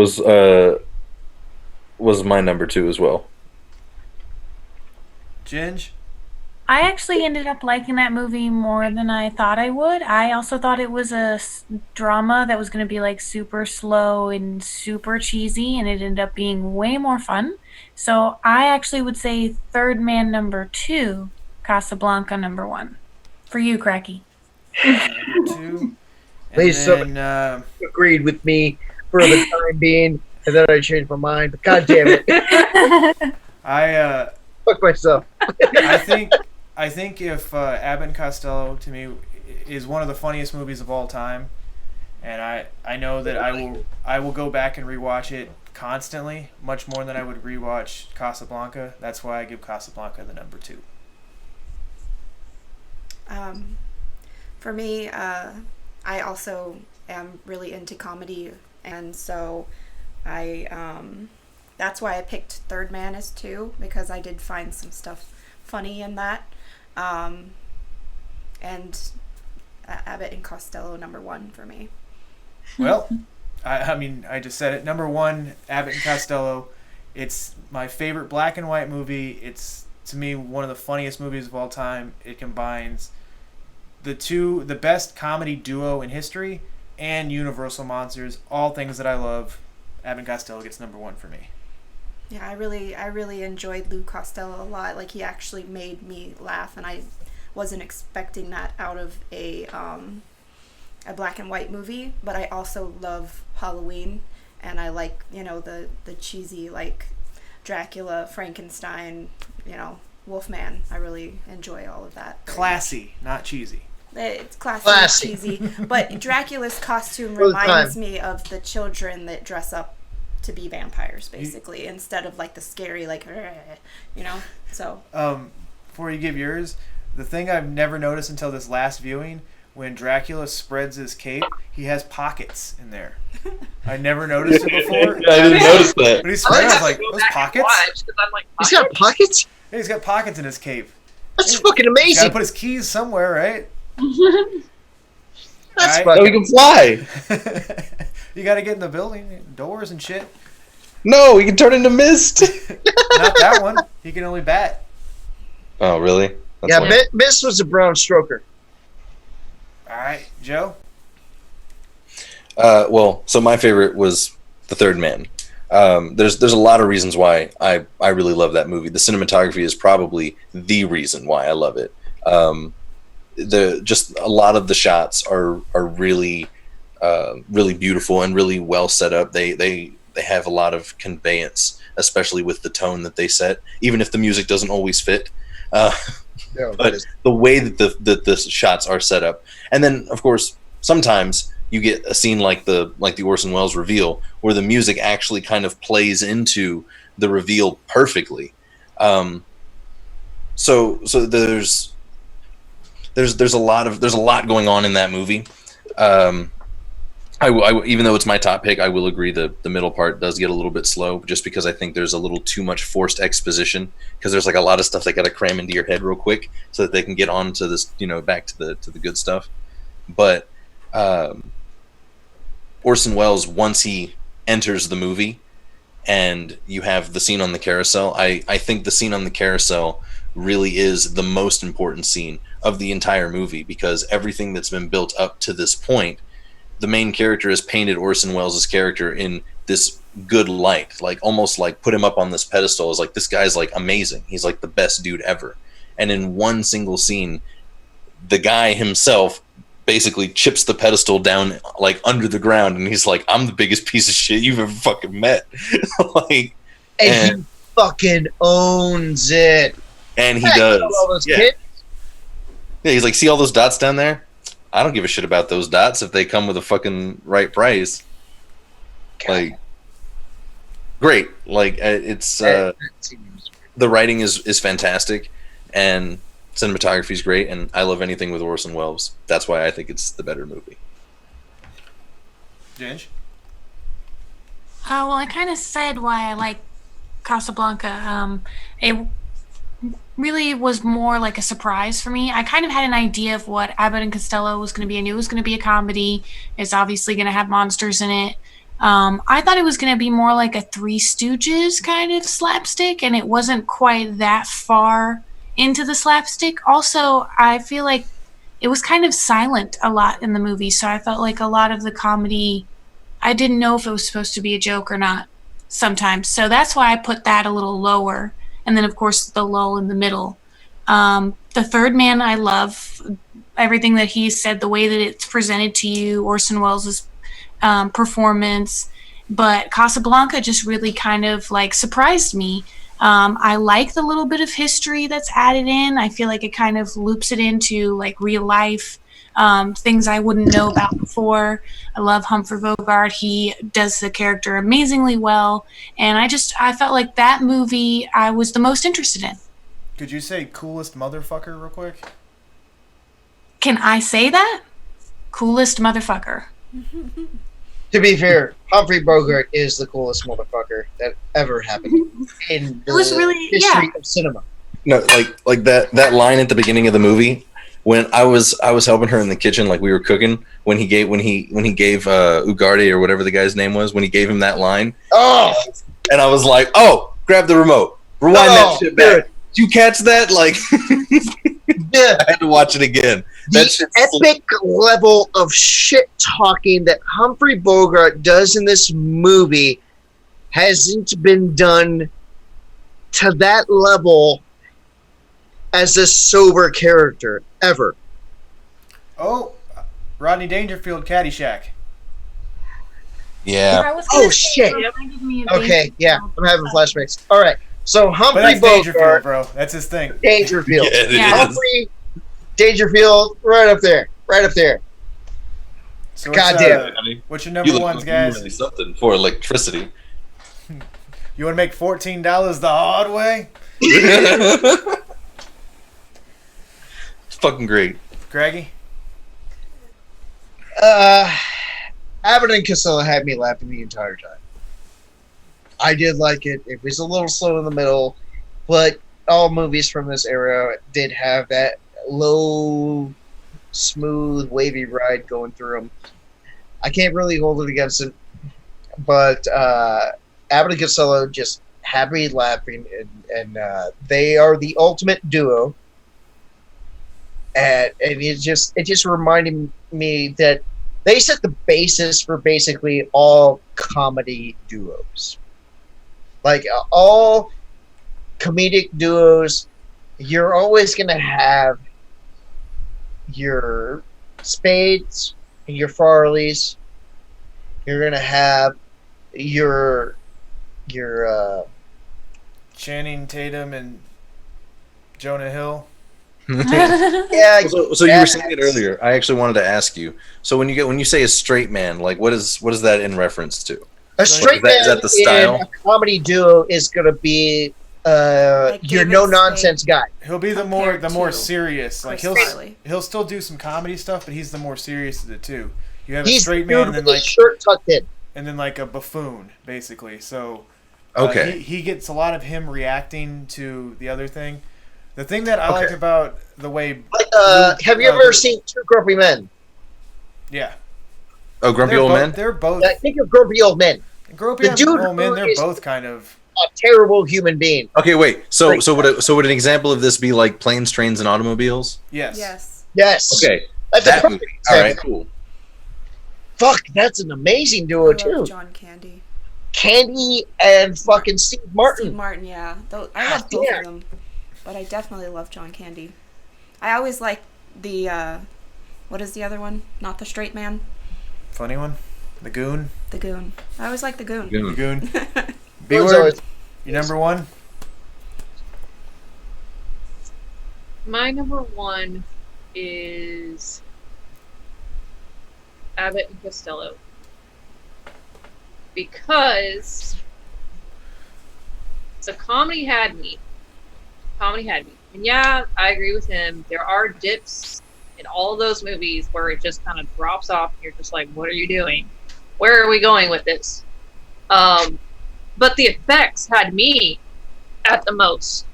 was my number 2 as well. Ginge? I actually ended up liking that movie more than I thought I would. I also thought it was a drama that was going to be like super slow and super cheesy, and it ended up being way more fun. So I actually would say Third Man number 2, Casablanca number 1. For you, Cracky. Number 2. Lisa agreed with me for the time being, and then I changed my mind. But God damn it. Fuck myself. I think if Abbott and Costello, to me, is one of the funniest movies of all time, and I know that I will go back and rewatch it constantly, much more than I would rewatch Casablanca. That's why I give Casablanca the number 2. For me, I also am really into comedy, and so that's why I picked Third Man as 2, because I did find some stuff funny in that. And Abbott and Costello number 1 for me. Well, I mean, I just said it. Number 1, Abbott and Costello. It's my favorite black and white movie. It's, to me, one of the funniest movies of all time. It combines the best comedy duo in history and Universal monsters, all things that I love. Abbott and Costello gets number 1 for me. Yeah, I really enjoyed Lou Costello a lot. Like, he actually made me laugh, and I wasn't expecting that out of a black and white movie. But I also love Halloween, and I like, the cheesy, like, Dracula, Frankenstein, Wolfman. I really enjoy all of that. Classy, not cheesy. It's classy, not cheesy. But Dracula's costume reminds me of the children that dress up to be vampires, basically, instead of like the scary, like, so. Before you give yours, the thing I've never noticed until this last viewing, when Dracula spreads his cape, he has pockets in there. I never noticed it before. I didn't notice that. When he spread, I was like, those pockets? He's got pockets? Yeah, he's got pockets in his cape. That's fucking amazing. He's gotta put his keys somewhere, right? That's right? So he can fly. You gotta get in the building, doors and shit. No, he can turn into mist. Not that one. He can only bat. Oh, really? That's Mist was a brown stroker. All right, Joe? Well, so my favorite was The Third Man. There's a lot of reasons why I really love that movie. The cinematography is probably the reason why I love it. Just a lot of the shots are really really beautiful and really well set up. They have a lot of conveyance, especially with the tone that they set, even if the music doesn't always fit. But the way that the shots are set up, and then of course sometimes you get a scene like the Orson Welles reveal, where the music actually kind of plays into the reveal perfectly. So there's a lot going on in that movie. I even though it's my top pick, I will agree the middle part does get a little bit slow, just because I think there's a little too much forced exposition, because there's like a lot of stuff they got to cram into your head real quick so that they can get on to this, back to the good stuff. But Orson Welles, once he enters the movie and you have the scene on the carousel, I think the scene on the carousel really is the most important scene of the entire movie, because everything that's been built up to this point, the main character has painted Orson Welles' character in this good light, like almost like put him up on this pedestal as like, this guy's like amazing. He's like the best dude ever. And in one single scene, the guy himself basically chips the pedestal down like under the ground, and he's like, I'm the biggest piece of shit you've ever fucking met. and he fucking owns it. And he does. All those Yeah. kids. Yeah, he's like, see all those dots down there? I don't give a shit about those dots if they come with a fucking right price. Like, great. Like, it's the writing is fantastic, and cinematography is great, and I love anything with Orson Welles. That's why I think it's the better movie. Ginge? Well, I kind of said why I like Casablanca. It really was more like a surprise for me. I kind of had an idea of what Abbott and Costello was going to be. I knew it was going to be a comedy. It's obviously going to have monsters in it. I thought it was going to be more like a Three Stooges kind of slapstick, and it wasn't quite that far into the slapstick. Also, I feel like it was kind of silent a lot in the movie, so I felt like a lot of the comedy, I didn't know if it was supposed to be a joke or not sometimes. So that's why I put that a little lower. And then, of course, the lull in the middle. The Third Man, I love everything that he said, the way that it's presented to you, Orson Welles' performance. But Casablanca just really kind of like surprised me. I like the little bit of history that's added in. I feel like it kind of loops it into like real life, things I wouldn't know about before. I love Humphrey Bogart. He does the character amazingly well. And I felt like that movie I was the most interested in. Could you say coolest motherfucker real quick? Can I say that? Coolest motherfucker. To be fair, Humphrey Bogart is the coolest motherfucker that ever happened in the history of cinema. No, like that line at the beginning of the movie when I was helping her in the kitchen, like we were cooking, when he gave Ugarte or whatever the guy's name was, when he gave him that line. Oh, and I was like, oh, grab the remote, rewind that shit back. Did you catch that? Like, yeah. I had to watch it again. The epic level of shit talking that Humphrey Bogart does in this movie hasn't been done to that level as a sober character ever. Oh, Rodney Dangerfield, Caddyshack. Yeah. Oh shit. Okay, yeah, I'm having flashbacks. All right, so Humphrey But that's Dangerfield, Bogart, bro. That's his thing. Dangerfield. Yeah, it is. Humphrey Dangerfield, right up there. So Goddamn. what's your number ones, guys? Really something for electricity. You want to make $14 the hard way? It's fucking great. Greggy? Abbott and Costello had me laughing the entire time. I did like it. It was a little slow in the middle, but all movies from this era did have that low, smooth, wavy ride going through them. I can't really hold it against it, but Abbott and Costello just had me laughing, and they are the ultimate duo. And it just reminded me that they set the basis for basically all comedy duos. Like all comedic duos, you're always going to have your Spades and your Farleys. You're going to have your Channing Tatum and Jonah Hill. Yeah. So you were saying it earlier. I actually wanted to ask you. So when you say a straight man, like what is that in reference to? A straight man is that the style? in a comedy duo is going to be your no nonsense guy. He'll be the more serious. Like he'll still do some comedy stuff, but he's the more serious of the two. You have a straight man and then like shirt tucked in, and then like a buffoon, basically. So okay, he gets a lot of him reacting to the other thing. The thing that I like about the way have you ever seen Two Grumpy Men? Yeah. Oh, Grumpy Old Men? They're both. I think of Grumpy Old Men. Grumpy Old Men, they're both kind of a terrible human being. Okay, wait. So would an example of this be like Planes, Trains, and Automobiles? Yes. Okay. That's that a perfect movie. All right, example. cool. Fuck, that's an amazing duo too. John Candy. Candy and fucking Steve Martin. Steve Martin, yeah. I love both of them, but I definitely love John Candy. I always like the what is the other one? Not the straight man. Funny one. The Goon. The Goon. I always like the Goon. The Goon. B-word. Your number one. My number one is Abbott and Costello. Because the comedy had me. And yeah, I agree with him. There are dips in all of those movies where it just kind of drops off and you're just like, what are you doing? Where are we going with this? But the effects had me at the most.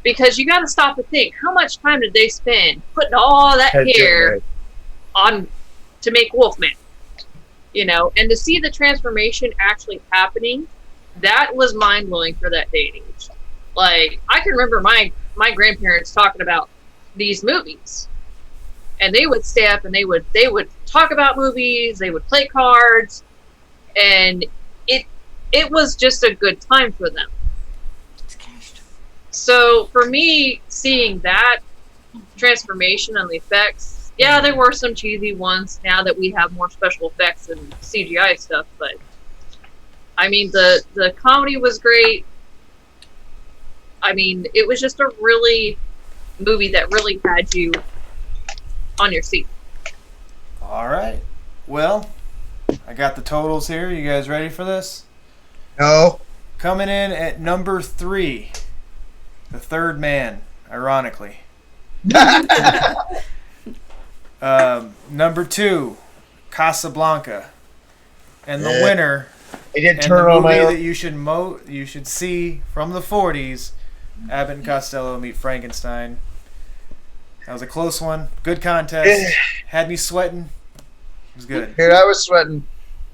Because you got to stop and think, how much time did they spend putting all that hair on to make Wolfman? You know, and to see the transformation actually happening, that was mind-blowing for that day and age. Like, I can remember my grandparents talking about these movies. And they would stay up and they would talk about movies, they would play cards, and it was just a good time for them. So for me, seeing that transformation and the effects, yeah, there were some cheesy ones now that we have more special effects and CGI stuff, but I mean, the comedy was great. I mean, it was just a really movie that really had you on your seat. All right. Well, I got the totals here. You guys ready for this? No. Coming in at number 3, The Third Man, ironically. Number 2, Casablanca. And the winner, I did and turn the on my movie own. that you should see from the 40s, Abbott and Costello Meet Frankenstein. That was a close one. Good contest. Had me sweating. It was good. Dude, I was sweating,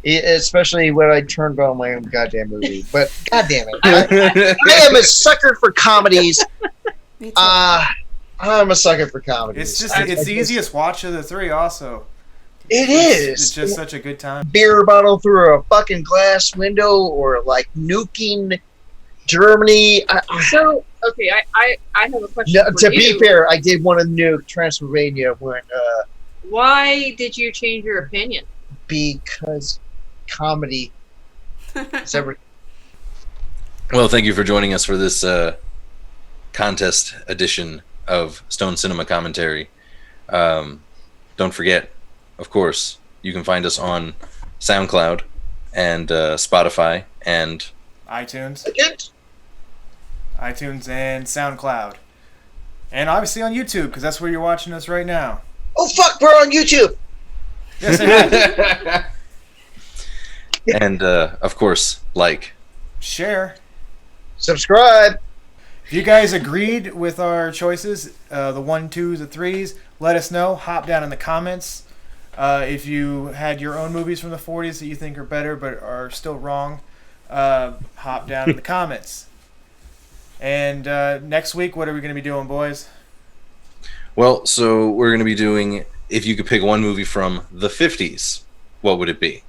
especially when I turned on my own goddamn movie. But goddamn it, I am a sucker for comedies. Me too. I'm a sucker for comedies. It's the easiest watch of the 3. Also, It is. It's just such a good time. Beer bottle through a fucking glass window, or like nuking Germany. So, okay, I have a question for To you. be fair, I did want to nuke Transylvania when Why did you change your opinion? because comedy is everything. Well, thank you for joining us for this contest edition of Stone Cinema Commentary. Don't forget, of course, you can find us on SoundCloud and Spotify and iTunes and SoundCloud, and obviously on YouTube, because that's where you're watching us right now. Oh fuck, we're on YouTube. Yes, it is. and of course, Share, subscribe. If you guys agreed with our choices, the 1, 2s, the 3s, let us know. Hop down in the comments. If you had your own movies from the 40s that you think are better but are still wrong, hop down in the comments. And next week, what are we going to be doing, boys? Well, so we're going to be doing, if you could pick one movie from the 50s, what would it be?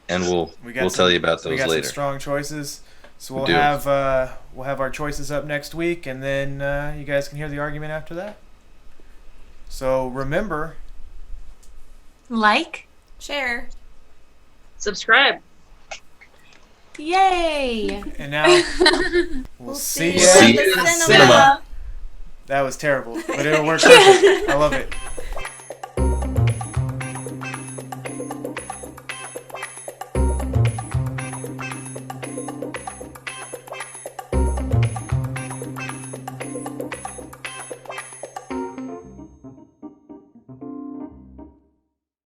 And we'll tell you about those we got later. Some strong choices. So we'll We do. have our choices up next week, and then you guys can hear the argument after that. So remember, Like, share, subscribe. Yay! And now we'll see you See at you the at the cinema. That was terrible, but it'll work perfect. I love it.